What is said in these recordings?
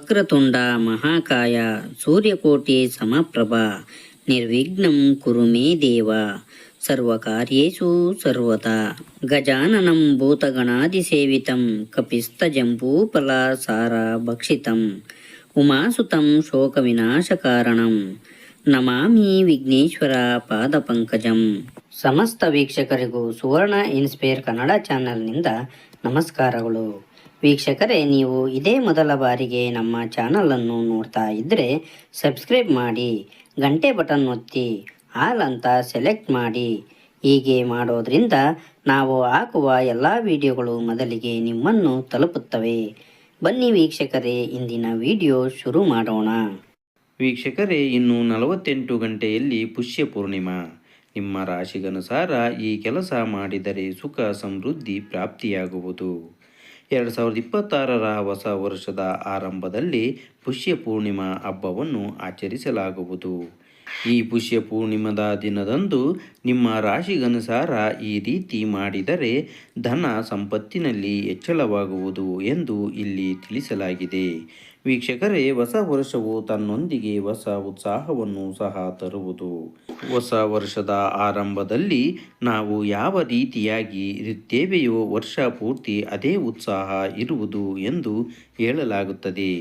ವಕ್ರತುಂಡ ಮಹಾಕಾಯ ಸೂರ್ಯಕೋಟಿ ಸಮಪ್ರಭ ನಿರ್ವಿಘ್ನಂ ಕುರು ಮೇ ದೇವ ಸರ್ವಕಾರ್ಯೇಷು ಸರ್ವತಾ ಗಜಾನನಂ ಭೂತಗಣಾದಿಸೇವಿತಂ ಕಪಿಸ್ತಜಂಬೂಫಲಸಾರ ಭಕ್ಷಿತಂ ಉಮಾಸುತಂ ಶೋಕವಿನಾಶಕಾರಣಂ ನಮಾಮಿ ವಿಘ್ನೇಶ್ವರ ಪಾದಪಂಕಜಂ. ಸಮಸ್ತ ವೀಕ್ಷಕರಿಗೂ ಸುವರ್ಣ ಇನ್ಸ್ಪೈರ್ ಕನ್ನಡ ಚಾನೆಲ್ನಿಂದ ನಮಸ್ಕಾರಗಳು. ವೀಕ್ಷಕರೇ, ನೀವು ಇದೇ ಮೊದಲ ಬಾರಿಗೆ ನಮ್ಮ ಚಾನಲನ್ನು ನೋಡ್ತಾ ಇದ್ದರೆ ಸಬ್ಸ್ಕ್ರೈಬ್ ಮಾಡಿ, ಗಂಟೆ ಬಟನ್ ಒತ್ತಿ ಆಲ್ ಅಂತ ಸೆಲೆಕ್ಟ್ ಮಾಡಿ. ಹೀಗೆ ಮಾಡೋದ್ರಿಂದ ನಾವು ಹಾಕುವ ಎಲ್ಲ ವಿಡಿಯೋಗಳು ಮೊದಲಿಗೆ ನಿಮ್ಮನ್ನು ತಲುಪುತ್ತವೆ. ಬನ್ನಿ ವೀಕ್ಷಕರೇ, ಇಂದಿನ ವಿಡಿಯೋ ಶುರು ಮಾಡೋಣ. ವೀಕ್ಷಕರೇ, ಇನ್ನು 48 ಗಂಟೆಯಲ್ಲಿ ಪುಷ್ಯ ಪೂರ್ಣಿಮಾ. ನಿಮ್ಮ ರಾಶಿಗನುಸಾರ ಈ ಕೆಲಸ ಮಾಡಿದರೆ ಸುಖ ಸಮೃದ್ಧಿ ಪ್ರಾಪ್ತಿಯಾಗುವುದು. 2026ರ ಹೊಸ ವರ್ಷದ ಆರಂಭದಲ್ಲಿ ಪುಷ್ಯ ಪೂರ್ಣಿಮಾ ಹಬ್ಬವನ್ನು ಆಚರಿಸಲಾಗುವುದು. ಈ ಪುಷ್ಯ ಪೂರ್ಣಿಮಾದ ದಿನದಂದು ನಿಮ್ಮ ರಾಶಿಗನುಸಾರ ಈ ರೀತಿ ಮಾಡಿದರೆ ಧನ ಸಂಪತ್ತಿನಲ್ಲಿ ಹೆಚ್ಚಳವಾಗುವುದು ಎಂದು ಇಲ್ಲಿ ತಿಳಿಸಲಾಗಿದೆ. ವೀಕ್ಷಕರೇ, ಹೊಸ ವರ್ಷವು ತನ್ನೊಂದಿಗೆ ಹೊಸ ಉತ್ಸಾಹವನ್ನು ಸಹ ತರುವುದು. ಹೊಸ ವರ್ಷದ ಆರಂಭದಲ್ಲಿ ನಾವು ಯಾವ ರೀತಿಯಾಗಿ ಇರುತ್ತೇವೆಯೋ ವರ್ಷ ಪೂರ್ತಿ ಅದೇ ಉತ್ಸಾಹ ಇರುವುದು ಎಂದು ಹೇಳಲಾಗುತ್ತದೆ.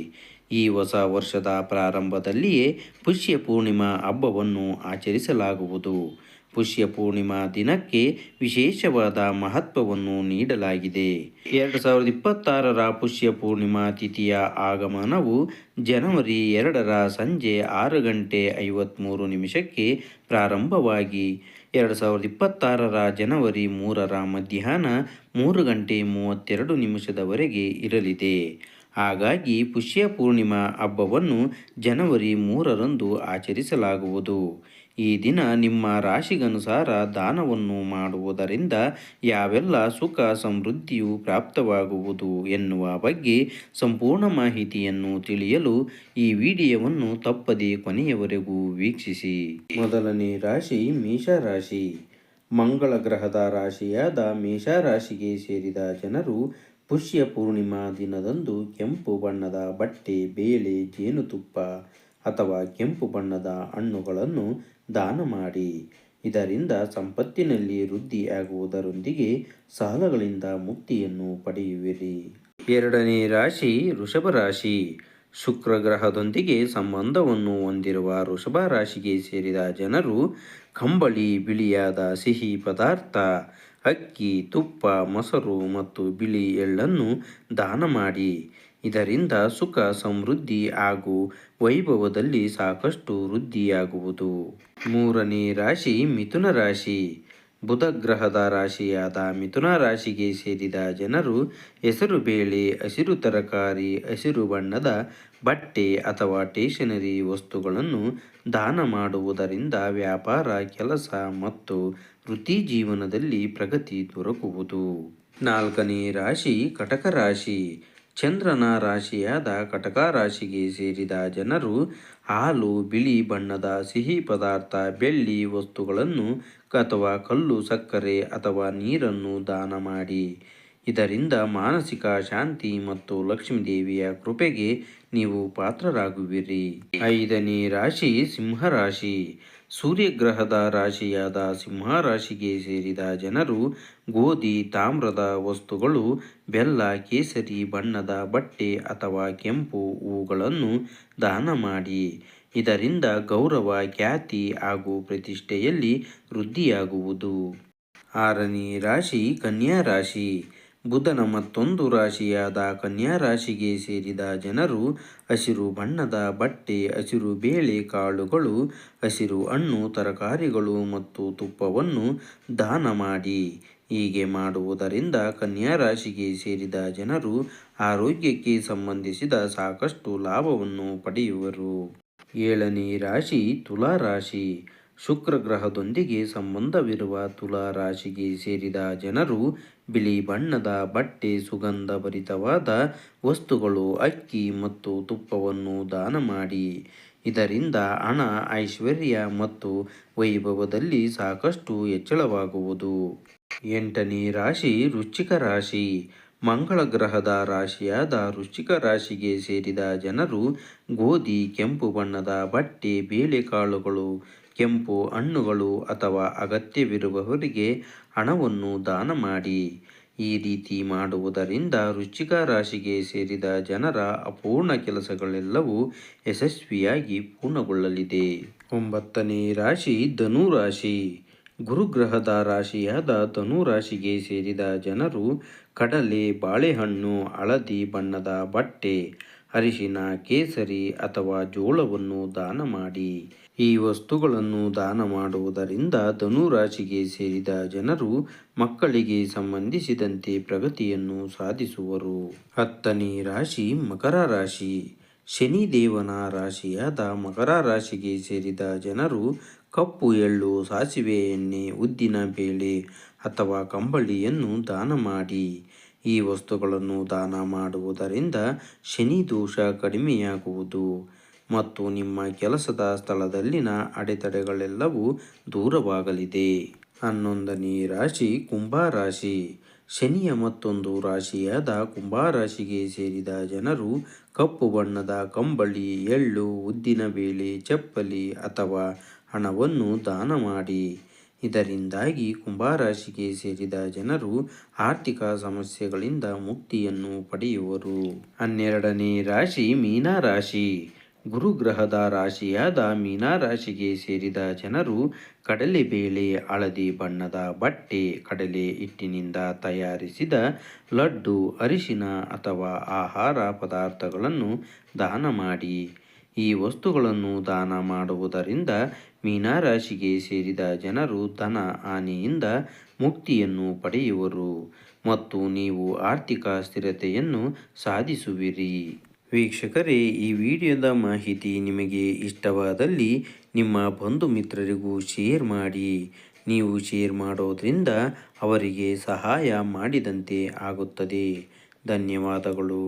ಈ ಹೊಸ ವರ್ಷದ ಪ್ರಾರಂಭದಲ್ಲಿಯೇ ಪುಷ್ಯ ಪೂರ್ಣಿಮಾ ಹಬ್ಬವನ್ನು ಆಚರಿಸಲಾಗುವುದು. ಪುಷ್ಯ ಪೂರ್ಣಿಮಾ ದಿನಕ್ಕೆ ವಿಶೇಷವಾದ ಮಹತ್ವವನ್ನು ನೀಡಲಾಗಿದೆ. 2026ರ ಪುಷ್ಯ ಪೂರ್ಣಿಮಾ ತಿಥಿಯ ಆಗಮನವು ಜನವರಿ 2ರ ಸಂಜೆ 6:53 ಪ್ರಾರಂಭವಾಗಿ 2026ರ ಜನವರಿ 3ರ ಮಧ್ಯಾಹ್ನ 3:32 ಇರಲಿದೆ. ಹಾಗಾಗಿ ಪುಷ್ಯ ಪೂರ್ಣಿಮಾ ಹಬ್ಬವನ್ನು ಜನವರಿ 3ರಂದು ಆಚರಿಸಲಾಗುವುದು. ಈ ದಿನ ನಿಮ್ಮ ರಾಶಿಗನುಸಾರ ದಾನವನ್ನು ಮಾಡುವುದರಿಂದ ಯಾವೆಲ್ಲ ಸುಖ ಸಮೃದ್ಧಿಯು ಪ್ರಾಪ್ತವಾಗುವುದು ಎನ್ನುವ ಬಗ್ಗೆ ಸಂಪೂರ್ಣ ಮಾಹಿತಿಯನ್ನು ತಿಳಿಯಲು ಈ ವಿಡಿಯೋವನ್ನು ತಪ್ಪದೆ ಕೊನೆಯವರೆಗೂ ವೀಕ್ಷಿಸಿ. ಮೊದಲನೇ ರಾಶಿ ಮೇಷರಾಶಿ. ಮಂಗಳ ಗ್ರಹದ ರಾಶಿಯಾದ ಮೇಷರಾಶಿಗೆ ಸೇರಿದ ಜನರು ಪುಷ್ಯ ಪೂರ್ಣಿಮಾ ದಿನದಂದು ಕೆಂಪು ಬಣ್ಣದ ಬಟ್ಟೆ, ಬೇಳೆ, ಜೇನುತುಪ್ಪ ಅಥವಾ ಕೆಂಪು ಬಣ್ಣದ ಹಣ್ಣುಗಳನ್ನು ದಾನ ಮಾಡಿ. ಇದರಿಂದ ಸಂಪತ್ತಿನಲ್ಲಿ ವೃದ್ಧಿಯಾಗುವುದರೊಂದಿಗೆ ಸಾಲಗಳಿಂದ ಮುಕ್ತಿಯನ್ನು ಪಡೆಯುವಿರಿ. ಎರಡನೇ ರಾಶಿ ವೃಷಭ ರಾಶಿ. ಶುಕ್ರ ಗ್ರಹದೊಂದಿಗೆ ಸಂಬಂಧವನ್ನು ಹೊಂದಿರುವ ವೃಷಭ ರಾಶಿಗೆ ಸೇರಿದ ಜನರು ಕಂಬಳಿ ಬಿಳಿಯಾದ ಸಿಹಿ ಪದಾರ್ಥ, ಅಕ್ಕಿ, ತುಪ್ಪ, ಮೊಸರು ಮತ್ತು ಬಿಳಿ ಎಳ್ಳನ್ನು ದಾನ ಮಾಡಿ. ಇದರಿಂದ ಸುಖ ಸಮೃದ್ಧಿ ಹಾಗೂ ವೈಭವದಲ್ಲಿ ಸಾಕಷ್ಟು ವೃದ್ಧಿಯಾಗುವುದು. ಮೂರನೇ ರಾಶಿ ಮಿಥುನ ರಾಶಿ. ಬುಧ ಗ್ರಹದ ರಾಶಿಯಾದ ಮಿಥುನ ರಾಶಿಗೆ ಸೇರಿದ ಜನರು ಹೆಸರು ಬೇಳೆ, ಹಸಿರು ತರಕಾರಿ, ಹಸಿರು ಬಣ್ಣದ ಬಟ್ಟೆ ಅಥವಾ ಸ್ಟೇಷನರಿ ವಸ್ತುಗಳನ್ನು ದಾನ ಮಾಡುವುದರಿಂದ ವ್ಯಾಪಾರ, ಕೆಲಸ ಮತ್ತು ವೃತ್ತಿ ಜೀವನದಲ್ಲಿ ಪ್ರಗತಿ ದೊರಕುವುದು. ನಾಲ್ಕನೇ ರಾಶಿ ಕಟಕ ರಾಶಿ. ಚಂದ್ರನ ರಾಶಿಯಾದ ಕಟಕ ರಾಶಿಗೆ ಸೇರಿದ ಜನರು ಹಾಲು, ಬಿಳಿ ಬಣ್ಣದ ಸಿಹಿ ಪದಾರ್ಥ, ಬೆಳ್ಳಿ ವಸ್ತುಗಳನ್ನು ಅಥವಾ ಕಲ್ಲು ಸಕ್ಕರೆ ಅಥವಾ ನೀರನ್ನು ದಾನ ಮಾಡಿ. ಇದರಿಂದ ಮಾನಸಿಕ ಶಾಂತಿ ಮತ್ತು ಲಕ್ಷ್ಮೀದೇವಿಯ ಕೃಪೆಗೆ ನೀವು ಪಾತ್ರರಾಗುವಿರಿ. ಐದನೇ ರಾಶಿ ಸಿಂಹರಾಶಿ. ಸೂರ್ಯಗ್ರಹದ ರಾಶಿಯಾದ ಸಿಂಹರಾಶಿಗೆ ಸೇರಿದ ಜನರು ಗೋಧಿ, ತಾಮ್ರದ ವಸ್ತುಗಳು, ಬೆಲ್ಲ, ಕೇಸರಿ ಬಣ್ಣದ ಬಟ್ಟೆ ಅಥವಾ ಕೆಂಪು ಹೂಗಳನ್ನು ದಾನ ಮಾಡಿ. ಇದರಿಂದ ಗೌರವ, ಖ್ಯಾತಿ ಹಾಗೂ ಪ್ರತಿಷ್ಠೆಯಲ್ಲಿ ವೃದ್ಧಿಯಾಗುವುದು. ಆರನೇ ರಾಶಿ ಕನ್ಯಾ ರಾಶಿ. ಬುಧನ ಮತ್ತೊಂದು ರಾಶಿಯಾದ ಕನ್ಯಾ ರಾಶಿಗೆ ಸೇರಿದ ಜನರು ಹಸಿರು ಬಣ್ಣದ ಬಟ್ಟೆ, ಹಸಿರು ಬೇಳೆ ಕಾಳುಗಳು, ಹಸಿರು ಹಣ್ಣು, ತರಕಾರಿಗಳು ಮತ್ತು ತುಪ್ಪವನ್ನು ದಾನ ಮಾಡಿ. ಹೀಗೆ ಮಾಡುವುದರಿಂದ ಕನ್ಯಾ ರಾಶಿಗೆ ಸೇರಿದ ಜನರು ಆರೋಗ್ಯಕ್ಕೆ ಸಂಬಂಧಿಸಿದ ಸಾಕಷ್ಟು ಲಾಭವನ್ನು ಪಡೆಯುವರು. ಏಳನೇ ರಾಶಿ ತುಲಾ ರಾಶಿ. ಶುಕ್ರ ಗ್ರಹದೊಂದಿಗೆ ಸಂಬಂಧವಿರುವ ತುಲಾ ರಾಶಿಗೆ ಸೇರಿದ ಜನರು ಬಿಳಿ ಬಣ್ಣದ ಬಟ್ಟೆ, ಸುಗಂಧ ಭರಿತವಾದ ವಸ್ತುಗಳು, ಅಕ್ಕಿ ಮತ್ತು ತುಪ್ಪವನ್ನು ದಾನ ಮಾಡಿ. ಇದರಿಂದ ಹಣ, ಐಶ್ವರ್ಯ ಮತ್ತು ವೈಭವದಲ್ಲಿ ಸಾಕಷ್ಟು ಹೆಚ್ಚಳವಾಗುವುದು. ಎಂಟನೇ ರಾಶಿ ವೃಶ್ಚಿಕ ರಾಶಿ. ಮಂಗಳ ಗ್ರಹದ ರಾಶಿಯಾದ ವೃಶ್ಚಿಕ ರಾಶಿಗೆ ಸೇರಿದ ಜನರು ಗೋಧಿ, ಕೆಂಪು ಬಣ್ಣದ ಬಟ್ಟೆ, ಬೇಳೆಕಾಳುಗಳು, ಕೆಂಪು ಹಣ್ಣುಗಳು ಅಥವಾ ಅಗತ್ಯವಿರುವವರಿಗೆ ಹಣವನ್ನು ದಾನ ಮಾಡಿ. ಈ ರೀತಿ ಮಾಡುವುದರಿಂದ ವೃಶ್ಚಿಕ ರಾಶಿಗೆ ಸೇರಿದ ಜನರ ಅಪೂರ್ಣ ಕೆಲಸಗಳೆಲ್ಲವೂ ಯಶಸ್ವಿಯಾಗಿ ಪೂರ್ಣಗೊಳ್ಳಲಿದೆ. 9ನೇ ರಾಶಿ ಧನು ರಾಶಿ. ಗುರುಗ್ರಹದ ರಾಶಿಯಾದ ಧನು ರಾಶಿಗೆ ಸೇರಿದ ಜನರು ಕಡಲೆ, ಬಾಳೆಹಣ್ಣು, ಹಳದಿ ಬಣ್ಣದ ಬಟ್ಟೆ, ಅರಿಶಿನ, ಕೇಸರಿ ಅಥವಾ ಜೋಳವನ್ನು ದಾನ ಮಾಡಿ. ಈ ವಸ್ತುಗಳನ್ನು ದಾನ ಮಾಡುವುದರಿಂದ ಧನು ರಾಶಿಗೆ ಸೇರಿದ ಜನರು ಮಕ್ಕಳಿಗೆ ಸಂಬಂಧಿಸಿದಂತೆ ಪ್ರಗತಿಯನ್ನು ಸಾಧಿಸುವರು. 10ನೇ ರಾಶಿ ಮಕರ ರಾಶಿ. ಶನಿದೇವನ ರಾಶಿಯಾದ ಮಕರ ರಾಶಿಗೆ ಸೇರಿದ ಜನರು ಕಪ್ಪು ಎಳ್ಳು, ಸಾಸಿವೆ ಎಣ್ಣೆ, ಉದ್ದಿನ ಬೇಳೆ ಅಥವಾ ಕಂಬಳಿಯನ್ನು ದಾನ ಮಾಡಿ. ಈ ವಸ್ತುಗಳನ್ನು ದಾನ ಮಾಡುವುದರಿಂದ ಶನಿ ದೋಷ ಕಡಿಮೆಯಾಗುವುದು ಮತ್ತು ನಿಮ್ಮ ಕೆಲಸದ ಸ್ಥಳದಲ್ಲಿನ ಅಡೆತಡೆಗಳೆಲ್ಲವೂ ದೂರವಾಗಲಿದೆ. 11ನೇ ರಾಶಿ ಕುಂಭ ರಾಶಿ. ಶನಿಯ ಮತ್ತೊಂದು ರಾಶಿಯಾದ ಕುಂಭ ರಾಶಿಗೆ ಸೇರಿದ ಜನರು ಕಪ್ಪು ಬಣ್ಣದ ಕಂಬಳಿ, ಎಳ್ಳು, ಉದ್ದಿನ ಬೇಳೆ, ಚಪ್ಪಲಿ ಅಥವಾ ಹಣವನ್ನು ದಾನ ಮಾಡಿ. ಇದರಿಂದಾಗಿ ಕುಂಭರಾಶಿಗೆ ಸೇರಿದ ಜನರು ಆರ್ಥಿಕ ಸಮಸ್ಯೆಗಳಿಂದ ಮುಕ್ತಿಯನ್ನು ಪಡೆಯುವರು. 12ನೇ ರಾಶಿ ಮೀನ ರಾಶಿ. ಗುರುಗ್ರಹದ ರಾಶಿಯಾದ ಮೀನ ರಾಶಿಗೆ ಸೇರಿದ ಜನರು ಕಡಲೆಬೇಳೆ, ಹಳದಿ ಬಣ್ಣದ ಬಟ್ಟೆ, ಕಡಲೆ ಹಿಟ್ಟಿನಿಂದ ತಯಾರಿಸಿದ ಲಡ್ಡು, ಅರಿಶಿನ ಅಥವಾ ಆಹಾರ ಪದಾರ್ಥಗಳನ್ನು ದಾನ ಮಾಡಿ. ಈ ವಸ್ತುಗಳನ್ನು ದಾನ ಮಾಡುವುದರಿಂದ ಮೀನರಾಶಿಗೆ ಸೇರಿದ ಜನರು ಧನ ಹಾನಿಯಿಂದ ಮುಕ್ತಿಯನ್ನು ಪಡೆಯುವರು ಮತ್ತು ನೀವು ಆರ್ಥಿಕ ಸ್ಥಿರತೆಯನ್ನು ಸಾಧಿಸುವಿರಿ. ವೀಕ್ಷಕರೇ, ಈ ವಿಡಿಯೋದ ಮಾಹಿತಿ ನಿಮಗೆ ಇಷ್ಟವಾದಲ್ಲಿ ನಿಮ್ಮ ಬಂಧು ಮಿತ್ರರಿಗೂ ಶೇರ್ ಮಾಡಿ. ನೀವು ಶೇರ್ ಮಾಡೋದ್ರಿಂದ ಅವರಿಗೆ ಸಹಾಯ ಮಾಡಿದಂತೆ ಆಗುತ್ತದೆ. ಧನ್ಯವಾದಗಳು.